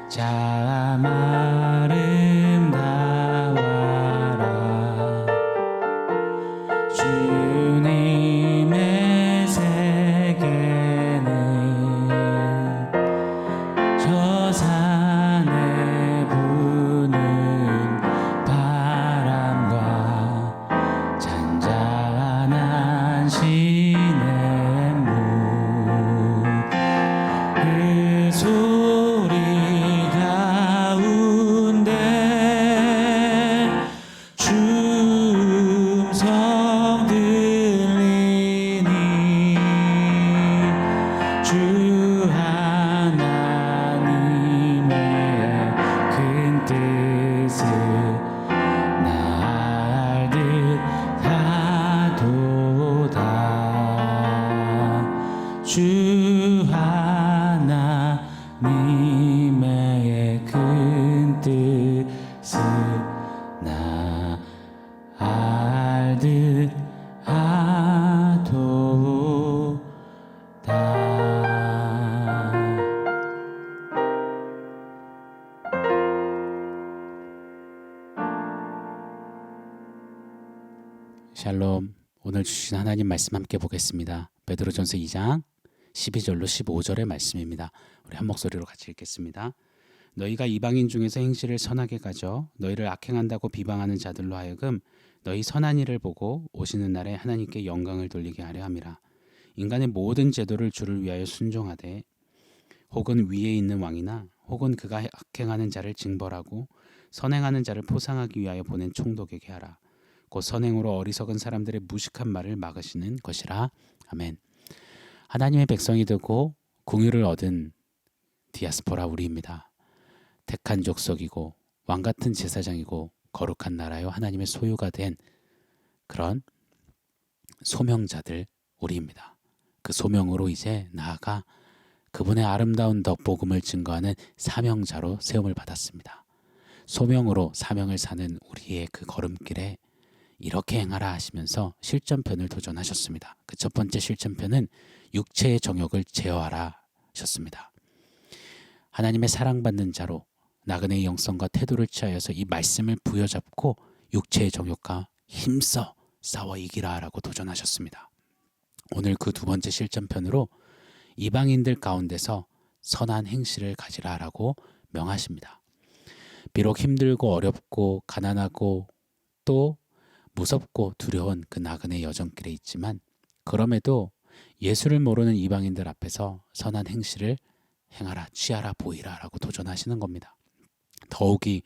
참 아름다워라. 주님의 세계는 저 산에 부는 바람과 잔잔한 시냇물, 그 소리 가운데 주음성 들리니 주 하나님의 큰 뜻을 나 알듯 하도다. 주 하나님의 큰 뜻을 나 알듯 하도다. 샬롬. 오늘 주신 하나님 말씀 함께 보겠습니다. 베드로전서 2장 12절로 15절의 말씀입니다. 우리 한 목소리로 같이 읽겠습니다. 너희가 이방인 중에서 행실을 선하게 가져 너희를 악행한다고 비방하는 자들로 하여금 너희 선한 일을 보고 오시는 날에 하나님께 영광을 돌리게 하려 함이라. 인간의 모든 제도를 주를 위하여 순종하되 혹은 위에 있는 왕이나 혹은 그가 악행하는 자를 징벌하고 선행하는 자를 포상하기 위하여 보낸 총독에게 하라. 곧 선행으로 어리석은 사람들의 무식한 말을 막으시는 것이라. 아멘. 하나님의 백성이 되고 궁유를 얻은 디아스포라 우리입니다. 택한 족속이고 왕같은 제사장이고 거룩한 나라요 하나님의 소유가 된 그런 소명자들 우리입니다. 그 소명으로 이제 나아가 그분의 아름다운 덕복음을 증거하는 사명자로 세움을 받았습니다. 소명으로 사명을 사는 우리의 그 걸음길에 이렇게 행하라 하시면서 실전편을 도전하셨습니다. 그 첫 번째 실전편은 육체의 정욕을 제어하라 하셨습니다. 하나님의 사랑받는 자로 나그네의 영성과 태도를 취하여서 이 말씀을 부여잡고 육체의 정욕과 힘써 싸워 이기라 라고 도전하셨습니다. 오늘 그 두 번째 실전편으로 이방인들 가운데서 선한 행실을 가지라 라고 명하십니다. 비록 힘들고 어렵고 가난하고 또 무섭고 두려운 그 나그네 여정길에 있지만 그럼에도 예수를 모르는 이방인들 앞에서 선한 행실을 행하라, 취하라, 보이라 라고 도전하시는 겁니다. 더욱이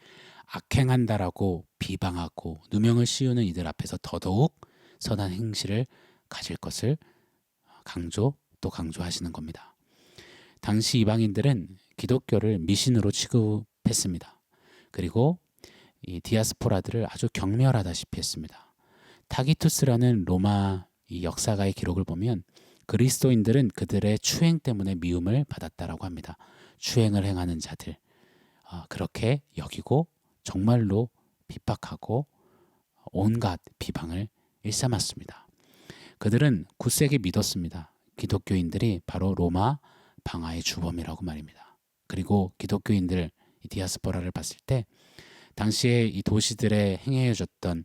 악행한다라고 비방하고 누명을 씌우는 이들 앞에서 더더욱 선한 행실을 가질 것을 강조하시는 겁니다. 당시 이방인들은 기독교를 미신으로 취급했습니다. 그리고 이 디아스포라들을 아주 경멸하다시피 했습니다. 타기투스라는 로마 이 역사가의 기록을 보면 그리스도인들은 그들의 추행 때문에 미움을 받았다라고 합니다. 추행을 행하는 자들 그렇게 여기고 정말로 핍박하고 온갖 비방을 일삼았습니다. 그들은 굳세게 믿었습니다. 기독교인들이 바로 로마 방아의 주범이라고 말입니다. 그리고 기독교인들 이 디아스포라를 봤을 때 당시에 이 도시들에 행해졌던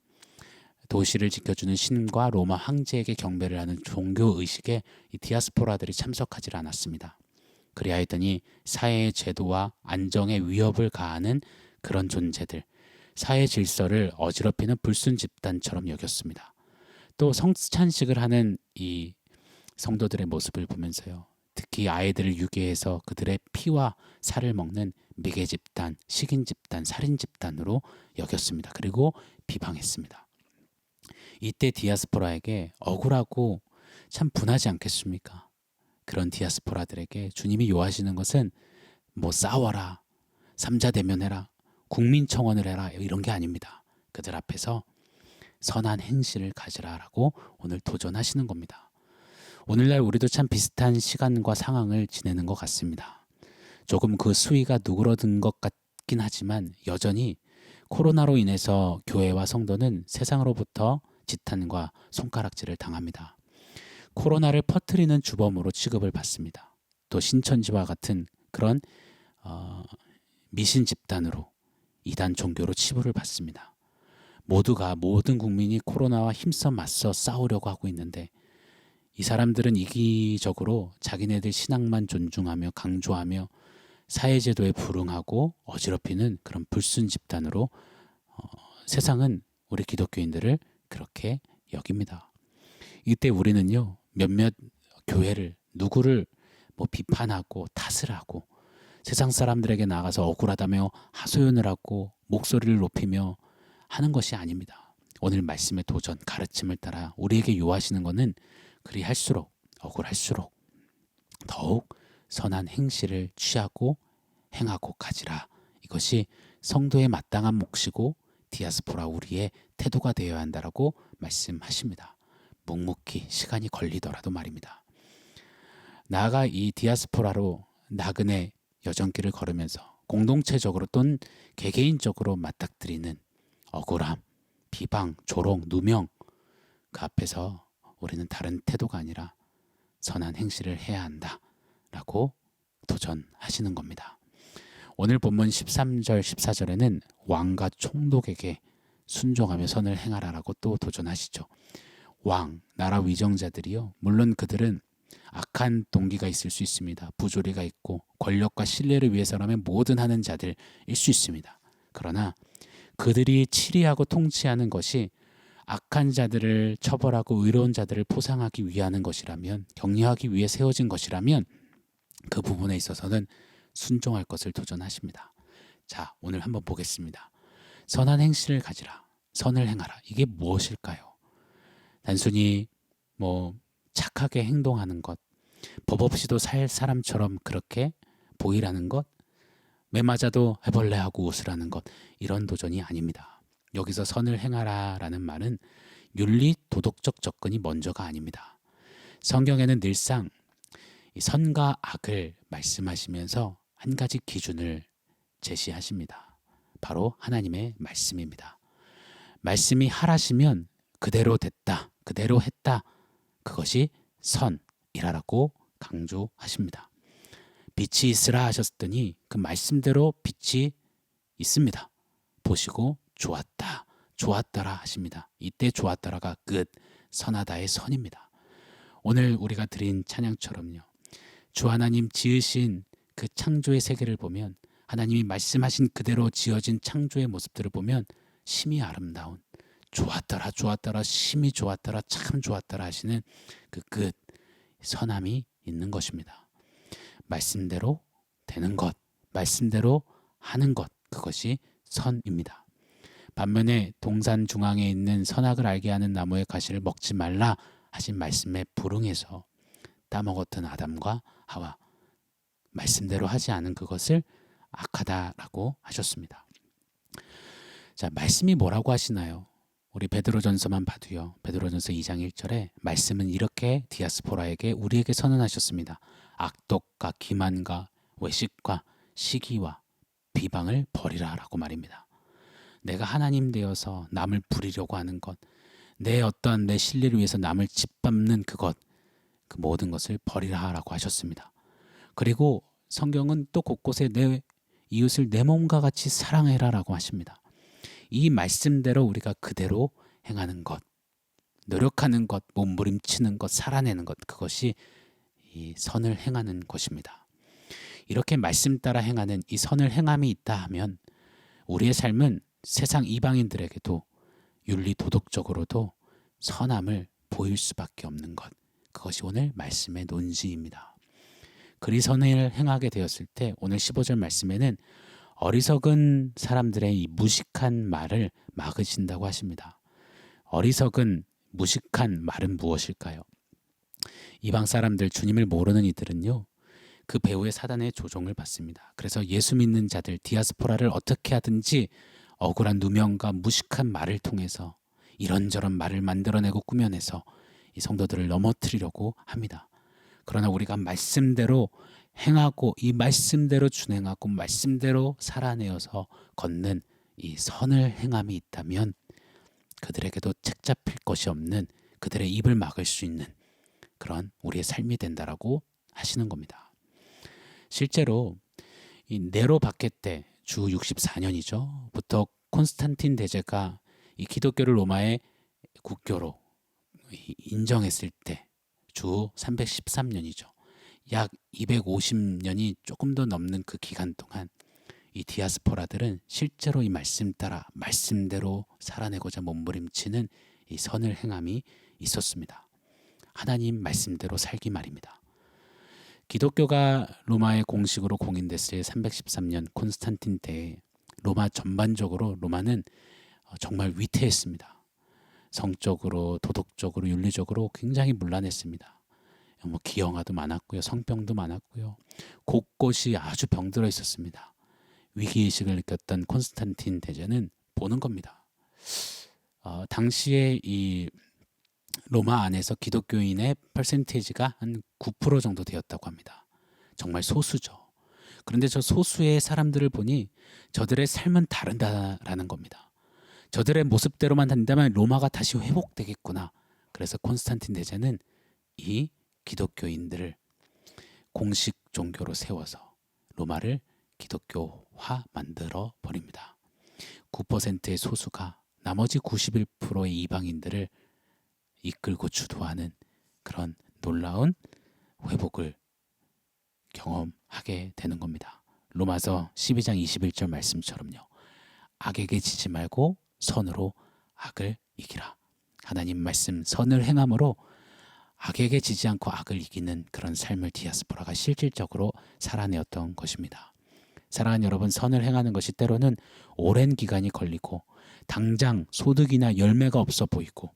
도시를 지켜주는 신과 로마 황제에게 경배를 하는 종교의식에 이 디아스포라들이 참석하지 않았습니다. 그리하였더니 사회의 제도와 안정에 위협을 가하는 그런 존재들, 사회 질서를 어지럽히는 불순 집단처럼 여겼습니다. 또 성찬식을 하는 이 성도들의 모습을 보면서요. 특히 아이들을 유괴해서 그들의 피와 살을 먹는 미개 집단, 식인 집단, 살인 집단으로 여겼습니다. 그리고 비방했습니다. 이때 디아스포라에게 억울하고 참 분하지 않겠습니까? 그런 디아스포라들에게 주님이 요하시는 것은 뭐 싸워라, 삼자 대면해라, 국민청원을 해라 이런 게 아닙니다. 그들 앞에서 선한 행실을 가지라라고 오늘 도전하시는 겁니다. 오늘날 우리도 참 비슷한 시간과 상황을 지내는 것 같습니다. 조금 그 수위가 누그러든 것 같긴 하지만 여전히 코로나로 인해서 교회와 성도는 세상으로부터 지탄과 손가락질을 당합니다. 코로나를 퍼뜨리는 주범으로 취급을 받습니다. 또 신천지와 같은 그런 미신 집단으로 이단 종교로 치부를 받습니다. 모든 국민이 코로나와 힘써 맞서 싸우려고 하고 있는데 이 사람들은 이기적으로 자기네들 신앙만 존중하며 강조하며 사회제도에 불응하고 어지럽히는 그런 불순 집단으로 세상은 우리 기독교인들을 그렇게 여깁니다. 이때 우리는요, 몇몇 교회를 누구를 비판하고 탓을 하고 세상 사람들에게 나가서 억울하다며 하소연을 하고 목소리를 높이며 하는 것이 아닙니다. 오늘 말씀의 도전, 가르침을 따라 우리에게 요하시는 것은 그리할수록 억울할수록 더욱 선한 행실을 취하고 행하고 가지라. 이것이 성도의 마땅한 몫이고 디아스포라 우리의 태도가 되어야 한다라고 말씀하십니다. 묵묵히 시간이 걸리더라도 말입니다. 나아가 이 디아스포라로 나그네 여정길을 걸으면서 공동체적으로 또는 개개인적으로 맞닥뜨리는 억울함, 비방, 조롱, 누명 그 앞에서 우리는 다른 태도가 아니라 선한 행실을 해야 한다라고 도전하시는 겁니다. 오늘 본문 13절 14절에는 왕과 총독에게 순종하며 선을 행하라라고 또 도전하시죠. 왕, 나라 위정자들이요. 물론 그들은 악한 동기가 있을 수 있습니다. 부조리가 있고 권력과 신뢰를 위해서라면 뭐든 하는 자들일 수 있습니다. 그러나 그들이 치리하고 통치하는 것이 악한 자들을 처벌하고 의로운 자들을 포상하기 위하는 것이라면, 격려하기 위해 세워진 것이라면 그 부분에 있어서는 순종할 것을 도전하십니다. 자, 오늘 한번 보겠습니다. 선한 행실을 가지라, 선을 행하라. 이게 무엇일까요? 단순히 착하게 행동하는 것, 법 없이도 살 사람처럼 그렇게 보이라는 것, 매 맞아도 해벌레하고 웃으라는 것, 이런 도전이 아닙니다. 여기서 선을 행하라라는 말은 윤리 도덕적 접근이 먼저가 아닙니다. 성경에는 늘상 이 선과 악을 말씀하시면서 한 가지 기준을 제시하십니다. 바로 하나님의 말씀입니다. 말씀이 하라시면 그대로 됐다, 그대로 했다, 그것이 선이라고 강조하십니다. 빛이 있으라 하셨더니 그 말씀대로 빛이 있습니다. 보시고 좋았다, 좋았더라 하십니다. 이때 좋았더라가 끝, 선하다의 선입니다. 오늘 우리가 드린 찬양처럼요, 주 하나님 지으신 그 창조의 세계를 보면, 하나님이 말씀하신 그대로 지어진 창조의 모습들을 보면 심히 아름다운, 좋았더라, 좋았더라, 심히 좋았더라, 참 좋았더라 하시는 그 끝, 선함이 있는 것입니다. 말씀대로 되는 것, 말씀대로 하는 것, 그것이 선입니다. 반면에 동산 중앙에 있는 선악을 알게 하는 나무의 가시를 먹지 말라 하신 말씀에 불응해서 따먹었던 아담과 하와, 말씀대로 하지 않은 그것을 악하다라고 하셨습니다. 자, 말씀이 뭐라고 하시나요? 우리 베드로전서만 봐도요, 베드로전서 2장 1절에 말씀은 이렇게 디아스포라에게 우리에게 선언하셨습니다. 악독과 기만과 외식과 시기와 비방을 버리라 라고 말입니다. 내가 하나님 되어서 남을 부리려고 하는 것, 내 신뢰를 위해서 남을 짓밟는 그것, 그 모든 것을 버리라 라고 하셨습니다. 그리고 성경은 또 곳곳에 내 이웃을 내 몸과 같이 사랑해라 라고 하십니다. 이 말씀대로 우리가 그대로 행하는 것, 노력하는 것, 몸부림치는 것, 살아내는 것, 그것이 이 선을 행하는 것입니다. 이렇게 말씀 따라 행하는 이 선을 행함이 있다 하면 우리의 삶은 세상 이방인들에게도 윤리 도덕적으로도 선함을 보일 수밖에 없는 것, 그것이 오늘 말씀의 논지입니다. 그리 선을 행하게 되었을 때 오늘 15절 말씀에는 어리석은 사람들의 이 무식한 말을 막으신다고 하십니다. 어리석은 무식한 말은 무엇일까요? 이방 사람들, 주님을 모르는 이들은요, 그 배후의 사단의 조종을 받습니다. 그래서 예수 믿는 자들, 디아스포라를 어떻게 하든지 억울한 누명과 무식한 말을 통해서 이런저런 말을 만들어내고 꾸며내서 이 성도들을 넘어뜨리려고 합니다. 그러나 우리가 말씀대로 행하고 이 말씀대로 준행하고 말씀대로 살아내어서 걷는 이 선을 행함이 있다면 그들에게도 책 잡힐 것이 없는, 그들의 입을 막을 수 있는 그런 우리의 삶이 된다라고 하시는 겁니다. 실제로 이 네로 박해 때 주 64년이죠. 부터 콘스탄틴 대제가 이 기독교를 로마의 국교로 인정했을 때 주 313년이죠. 약 250년이 조금 더 넘는 그 기간 동안 이 디아스포라들은 실제로 이 말씀 따라 말씀대로 살아내고자 몸부림치는 이 선을 행함이 있었습니다. 하나님 말씀대로 살기 말입니다. 기독교가 로마의 공식으로 공인됐을 313년 콘스탄틴 때에 로마 전반적으로 로마는 정말 위태했습니다. 성적으로, 도덕적으로, 윤리적으로 굉장히 문란했습니다. 기형아도 많았고요, 성병도 많았고요, 곳곳이 아주 병들어 있었습니다. 위기의식을 느꼈던 콘스탄틴 대제는 보는 겁니다. 당시에 이 로마 안에서 기독교인의 퍼센테이지가 한 9% 정도 되었다고 합니다. 정말 소수죠. 그런데 저 소수의 사람들을 보니 저들의 삶은 다르다라는 겁니다. 저들의 모습대로만 한다면 로마가 다시 회복되겠구나. 그래서 콘스탄틴 대제는 이 기독교인들을 공식 종교로 세워서 로마를 기독교화 만들어 버립니다. 9%의 소수가 나머지 91%의 이방인들을 이끌고 주도하는 그런 놀라운 회복을 경험하게 되는 겁니다. 로마서 12장 21절 말씀처럼요. 악에게 지지 말고 선으로 악을 이기라. 하나님 말씀 선을 행함으로 악에게 지지 않고 악을 이기는 그런 삶을 디아스포라가 실질적으로 살아내었던 것입니다. 사랑하는 여러분, 선을 행하는 것이 때로는 오랜 기간이 걸리고 당장 소득이나 열매가 없어 보이고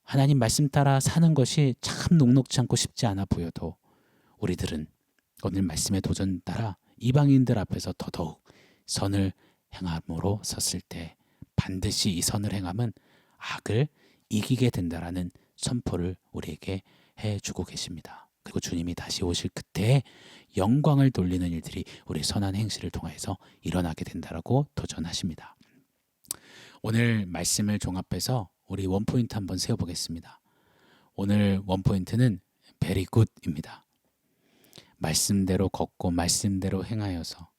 하나님 말씀 따라 사는 것이 참 녹록지 않고 쉽지 않아 보여도 우리들은 오늘 말씀의 도전 따라 이방인들 앞에서 더더욱 선을 행함으로 섰을 때 반드시 이 선을 행함은 악을 이기게 된다라는 선포를 우리에게 해주고 계십니다. 그리고 주님이 다시 오실 그때에 영광을 돌리는 일들이 우리 선한 행실을 통해서 일어나게 된다라고 도전하십니다. 오늘 말씀을 종합해서 우리 원포인트 한번 세워보겠습니다. 오늘 원포인트는 very good입니다. 말씀대로 걷고 말씀대로 행하여서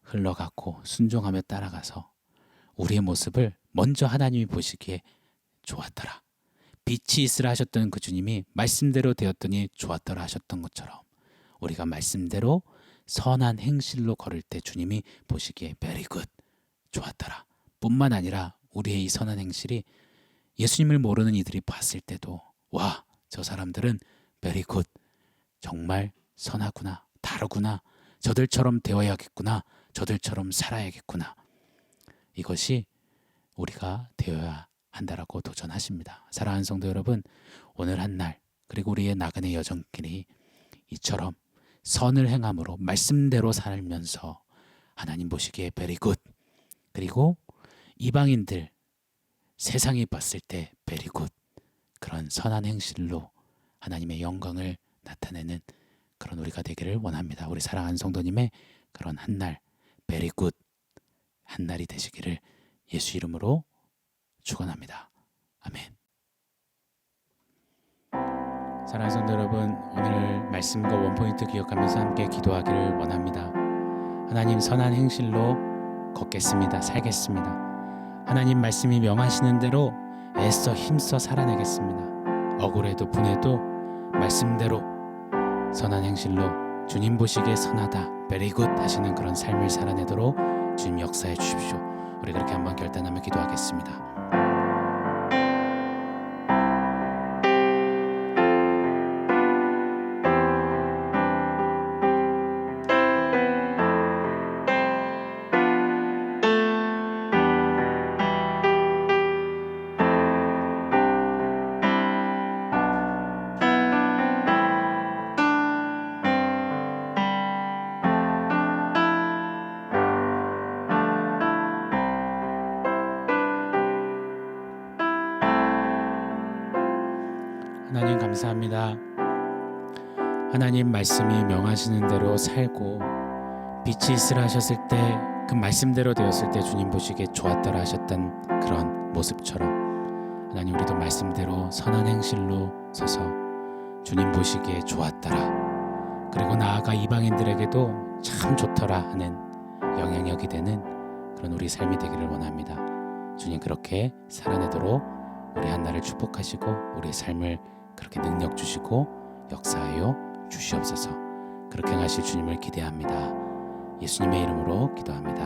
흘러가고 순종하며 따라가서 우리의 모습을 먼저 하나님이 보시기에 좋았더라. 빛이 있으라 하셨던 그 주님이 말씀대로 되었더니 좋았더라 하셨던 것처럼 우리가 말씀대로 선한 행실로 걸을 때 주님이 보시기에 very good, 좋았더라. 뿐만 아니라 우리의 이 선한 행실이 예수님을 모르는 이들이 봤을 때도 와, 저 사람들은 very good, 정말 선하구나, 다르구나, 저들처럼 되어야겠구나, 저들처럼 살아야겠구나. 이것이 우리가 되어야 한다라고 도전하십니다. 사랑하는 성도 여러분, 오늘 한 날 그리고 우리의 나그네 여정길이 이처럼 선을 행함으로 말씀대로 살면서 하나님 보시기에 very good, 그리고 이방인들 세상이 봤을 때 very good, 그런 선한 행실로 하나님의 영광을 나타내는 그런 우리가 되기를 원합니다. 우리 사랑하는 성도님의 그런 한 날 very good 한 날이 되시기를 예수 이름으로 축원합니다. 아멘. 사랑하는 성도 여러분, 오늘 말씀과 원포인트 기억하면서 함께 기도하기를 원합니다. 하나님 선한 행실로 걷겠습니다. 살겠습니다. 하나님 말씀이 명하시는 대로 애써 힘써 살아내겠습니다. 억울해도 분해도 말씀대로 선한 행실로 주님 보시기에 선하다, very good 하시는 그런 삶을 살아내도록 주님 역사해 주십시오. 우리 그렇게 한번 결단하며 기도하겠습니다. 하나님 감사합니다. 하나님 말씀이 명하시는 대로 살고 빛이 있으라 하셨을 때 그 말씀대로 되었을 때 주님 보시기에 좋았더라 하셨던 그런 모습처럼 하나님 우리도 말씀대로 선한 행실로 서서 주님 보시기에 좋았더라, 그리고 나아가 이방인들에게도 참 좋더라 하는 영향력이 되는 그런 우리 삶이 되기를 원합니다. 주님 그렇게 살아내도록 우리 한나를 축복하시고 우리의 삶을 그렇게 능력 주시고 역사하여 주시옵소서. 그렇게 행하실 주님을 기대합니다. 예수님의 이름으로 기도합니다.